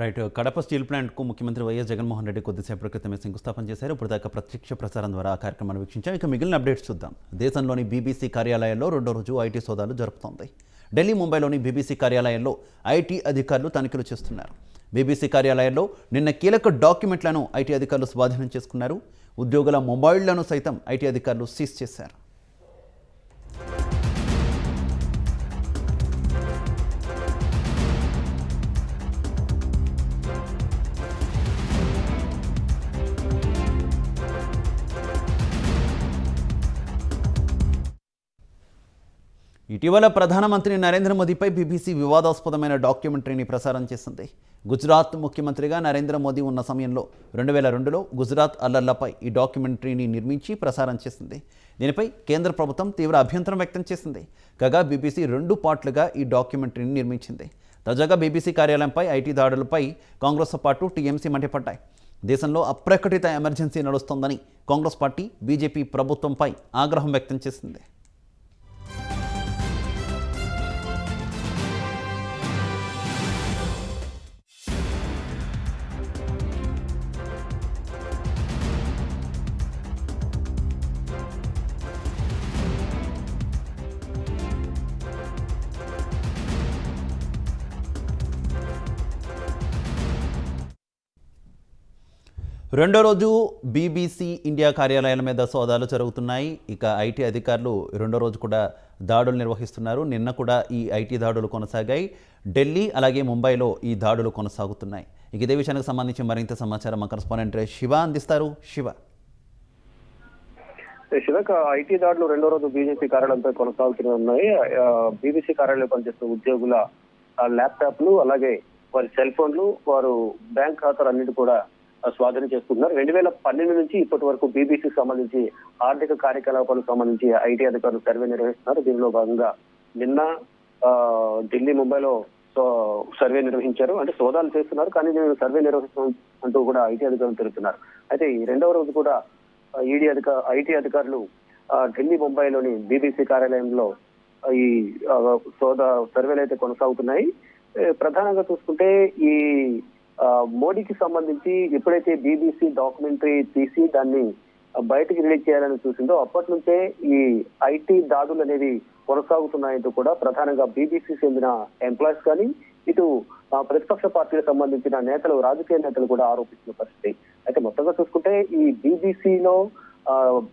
Right. Kadapa steel ప్లాంట్‌కు ముఖ్యమంత్రి YS Jaganmohan Reddy కొద్దిసేపటి క్రితమే శంకుస్థాపన చేశారు. ఇప్పటిదాకా ప్రత్యక్ష ప్రసారం ద్వారా ఆ కార్యక్రమాన్ని వీక్షించాం. ఇక మిగిలిన అప్డేట్స్ చూద్దాం. దేశంలోని బీబీసీ కార్యాలయాల్లో రెండో రోజు ఐటీ సోదాలు జరుపుతోంది. ఢిల్లీ, ముంబైలోని బీబీసీ కార్యాలయంలో ఐటీ అధికారులు తనిఖీలు చేస్తున్నారు. బీబీసీ కార్యాలయంలో నిన్న కీలక డాక్యుమెంట్లను ఐటీ అధికారులు స్వాధీనం చేసుకున్నారు. ఉద్యోగుల మొబైళ్లను సైతం ఐటీ అధికారులు సీజ్ చేశారు. ఇటీవల ప్రధానమంత్రి నరేంద్ర మోదీపై బీబీసీ వివాదాస్పదమైన డాక్యుమెంటరీని ప్రసారం చేసింది. గుజరాత్ ముఖ్యమంత్రిగా నరేంద్ర మోదీ ఉన్న సమయంలో 2002లో గుజరాత్ అల్లర్లపై ఈ డాక్యుమెంటరీని నిర్మించి ప్రసారం చేసింది. దీనిపై కేంద్ర ప్రభుత్వం తీవ్ర అభ్యంతరం వ్యక్తం చేసింది. కాగా బీబీసీ 2 పార్ట్లుగా ఈ డాక్యుమెంటరీని నిర్మించింది. తాజాగా బీబీసీ కార్యాలయంపై ఐటీ దాడులపై కాంగ్రెస్తో పాటు టీఎంసీ మండిపడ్డాయి. దేశంలో అప్రకటిత ఎమర్జెన్సీ నడుస్తోందని కాంగ్రెస్ పార్టీ బీజేపీ ప్రభుత్వంపై ఆగ్రహం వ్యక్తం చేసింది. రెండో రోజు బీబీసీ ఇండియా కార్యాలయాల మీద సోదాలు జరుగుతున్నాయి. ఇక ఐటీ అధికారులు రెండో రోజు కూడా దాడులు నిర్వహిస్తున్నారు. నిన్న కూడా ఈ ఐటీ దాడులు కొనసాగాయి. ఢిల్లీ అలాగే ముంబైలో ఈ దాడులు కొనసాగుతున్నాయి. ఇక ఇదే విషయానికి సంబంధించి మరింత సమాచారం మా కరెస్పాండెంట్ శివ అందిస్తారు. శివ ఐటీ దాడులు రెండో రోజు బీజేపీ కార్యాలయంపై కొనసాగుతూనే ఉన్నాయి. బీబీసీ కార్యాలయంలో పనిచేస్తున్న ఉద్యోగుల ల్యాప్టాప్లు అలాగే వారి సెల్ ఫోన్లు, వారు బ్యాంక్ ఖాతాలు అన్నిటి కూడా స్వాధీనం చేసుకుంటున్నారు. 2012 నుంచి ఇప్పటి వరకు బీబీసీకి సంబంధించి ఆర్థిక కార్యకలాపాలకు సంబంధించి ఐటీ అధికారులు సర్వే నిర్వహిస్తున్నారు. దీనిలో భాగంగా నిన్న ఢిల్లీ, ముంబైలో సర్వే నిర్వహించారు. అంటే సోదాలు చేస్తున్నారు, కానీ నేను సర్వే నిర్వహిస్తున్నాం అంటూ కూడా ఐటీ అధికారులు తెలుపుతున్నారు. అయితే ఈ రెండవ రోజు కూడా ఐటీ అధికారులు ఢిల్లీ, ముంబైలోని బీబీసీ కార్యాలయంలో ఈ సర్వేలు అయితే కొనసాగుతున్నాయి. ప్రధానంగా చూసుకుంటే ఈ మోడీకి సంబంధించి ఎప్పుడైతే బీబీసీ డాక్యుమెంటరీ తీసి దాన్ని బయటకు రిలీజ్ చేయాలని చూసిందో అప్పటి నుంచే ఈ ఐటీ దాడులు అనేవి కొనసాగుతున్నాయంటూ కూడా ప్రధానంగా బీబీసీ చెందిన ఎంప్లాయీస్ కానీ ఇటు ప్రతిపక్ష పార్టీలకు సంబంధించిన నేతలు, రాజకీయ నేతలు కూడా ఆరోపిస్తున్న పరిస్థితి. అయితే మొత్తంగా చూసుకుంటే ఈ బీబీసీలో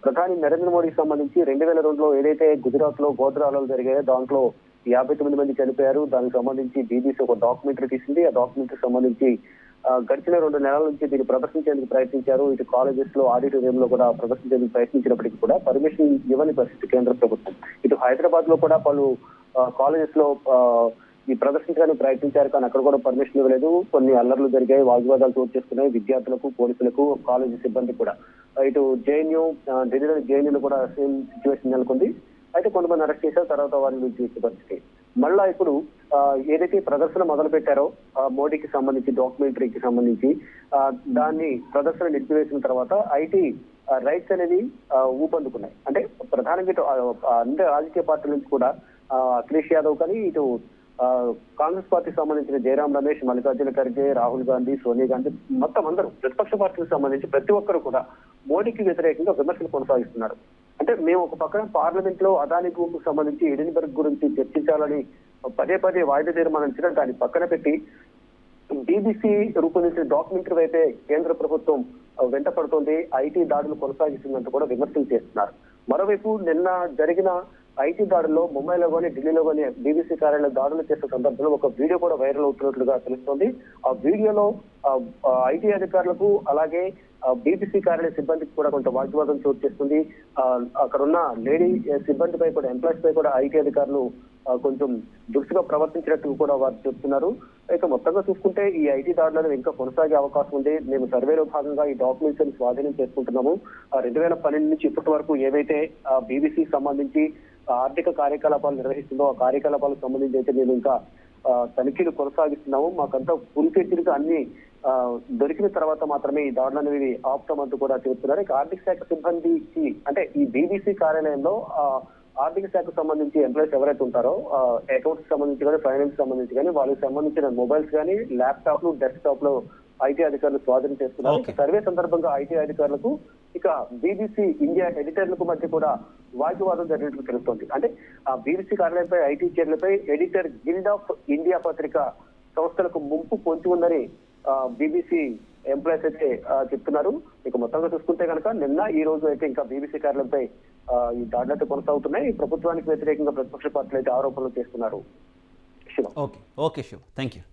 ప్రధాని నరేంద్ర మోడీకి సంబంధించి 2002లో ఏదైతే గుజరాత్ లో గోద్రాలు జరిగాయో దాంట్లో 59 మంది చనిపోయారు. దానికి సంబంధించి బీబీసీ ఒక డాక్యుమెంటరీ తీసింది. ఆ డాక్యుమెంటరీ సంబంధించి గడిచిన 2 నెలల నుంచి దీన్ని ప్రదర్శించేందుకు ప్రయత్నించారు. ఇటు కాలేజెస్ లో, ఆడిటోరియంలో కూడా ప్రదర్శించేందుకు ప్రయత్నించినప్పటికీ కూడా పర్మిషన్ ఇవ్వని పరిస్థితి కేంద్ర ప్రభుత్వం. ఇటు హైదరాబాద్ లో కూడా పలు కాలేజెస్ లో ఈ ప్రదర్శించడానికి ప్రయత్నించారు, కానీ అక్కడ కూడా పర్మిషన్ ఇవ్వలేదు. కొన్ని అల్లర్లు జరిగాయి, వాగ్వాదాలు చోటు చేసుకున్నాయి విద్యార్థులకు, పోలీసులకు, కాలేజీ సిబ్బంది కూడా. ఇటు జేఎన్యూ, ఢిల్లీలోని జేఎన్యూలో కూడా సేమ్ సిచ్యువేషన్ నెలకొంది. అయితే కొంతమంది అరెస్ట్ చేశారు, తర్వాత వారిని విడిచి పరిస్థితి. మళ్ళా ఇప్పుడు ఏదైతే ప్రదర్శన మొదలు పెట్టారో మోడీకి సంబంధించి డాక్యుమెంటరీకి సంబంధించి దాన్ని ప్రదర్శన నిలిపివేసిన తర్వాత ఐటీ రైట్స్ అనేవి ఊపందుకున్నాయి. అంటే ప్రధానంగా అన్ని రాజకీయ పార్టీల నుంచి కూడా అఖిలేష్ యాదవ్ కానీ, ఇటు కాంగ్రెస్ పార్టీకి సంబంధించిన జయరాం రమేష్, మల్లికార్జున ఖర్గే, రాహుల్ గాంధీ, సోనియా గాంధీ, మొత్తం అందరూ ప్రతిపక్ష పార్టీలకు సంబంధించి ప్రతి ఒక్కరు కూడా మోడీకి వ్యతిరేకంగా విమర్శలు కొనసాగిస్తున్నారు. అంటే మేము ఒక పక్కన పార్లమెంట్ లో అదానీ గ్రూప్ కు సంబంధించి ఎడిన్బర్గ్ గురించి చర్చించాలని పదే పదే వాయిదా తీర్మానించడం, దాన్ని పక్కన పెట్టి బీబీసీ రూపొందించిన డాక్యుమెంటరీ వైపే కేంద్ర ప్రభుత్వం వెంట పడుతోంది, ఐటీ దాడులు కొనసాగిస్తుందంటూ కూడా విమర్శలు చేస్తున్నారు. మరోవైపు నిన్న జరిగిన ఐటీ దాడుల్లో ముంబైలో కానీ, ఢిల్లీలో కానీ బీబీసీ కార్యాలయ దాడులు చేసే సందర్భంలో ఒక వీడియో కూడా వైరల్ అవుతున్నట్లుగా తెలుస్తోంది. ఆ వీడియోలో ఐటీ అధికారులకు అలాగే బీబీసీ కార్యాలయ సిబ్బందికి కూడా కొంత వాగ్వాదం చోటు చేస్తుంది. అక్కడ ఉన్న లేడీ సిబ్బందిపై కూడా, ఎంప్లాయీస్ పై కూడా ఐటీ అధికారులు కొంచెం దురుసుగా ప్రవర్తించినట్టు కూడా వారు చెప్తున్నారు. ఇక మొత్తంగా చూసుకుంటే ఈ ఐటీ దాడులను ఇంకా కొనసాగే అవకాశం ఉంది. మేము సర్వేలో భాగంగా ఈ డాక్యుమెంట్స్ స్వాధీనం చేసుకుంటున్నాము. 2012 నుంచి ఇప్పటి వరకు ఏవైతే బీబీసీకి సంబంధించి ఆర్థిక కార్యకలాపాలు నిర్వహిస్తుందో ఆ కార్యకలాపాలకు సంబంధించి అయితే మేము ఇంకా తనిఖీలు కొనసాగిస్తున్నాము. మాకంతా పూర్తిగా అన్ని దొరికిన తర్వాత మాత్రమే ఈ దాడులు అనేవి ఆపుతామంటూ కూడా చెబుతున్నారు. ఇక ఆర్థిక శాఖ సిబ్బందికి అంటే ఈ బీబీసీ కార్యాలయంలో ఆర్థిక శాఖకు సంబంధించి ఎంప్లాయీస్ ఎవరైతే ఉంటారో అకౌంట్స్ సంబంధించి కానీ ఫైనాన్స్ సంబంధించి కానీ వాళ్ళకి సంబంధించిన మొబైల్స్ కానీ ల్యాప్టాప్లు డెస్క్టాప్ లో ఐటీ అధికారులు స్వాధీనం చేస్తున్నారు. Okay. సర్వే సందర్భంగా ఐటీ అధికారులకు ఇక బీబీసీ ఇండియా ఎడిటర్లకు మధ్య కూడా వాగ్వివాదం జరిగినట్లు తెలుస్తోంది. అంటే ఆ బీబీసీ కార్యాలయంపై ఐటీ చర్యలపై ఎడిటర్ గిల్డ్ ఆఫ్ ఇండియా పత్రిక సంస్థలకు ముంపు పొంచి ఉందని బీబీసీ ఎంప్లాయీస్ అయితే చెప్తున్నారు. ఇక మొత్తంగా చూసుకుంటే కనుక నిన్న ఈ రోజు అయితే ఇంకా బీబీసీ కార్యాలయంపై ఈ దాడులు అయితే కొనసాగుతున్నాయి. ప్రభుత్వానికి వ్యతిరేకంగా ప్రతిపక్ష పార్టీలు అయితే ఆరోపణలు చేస్తున్నారు. Shiva. Okay Shiva, thank you.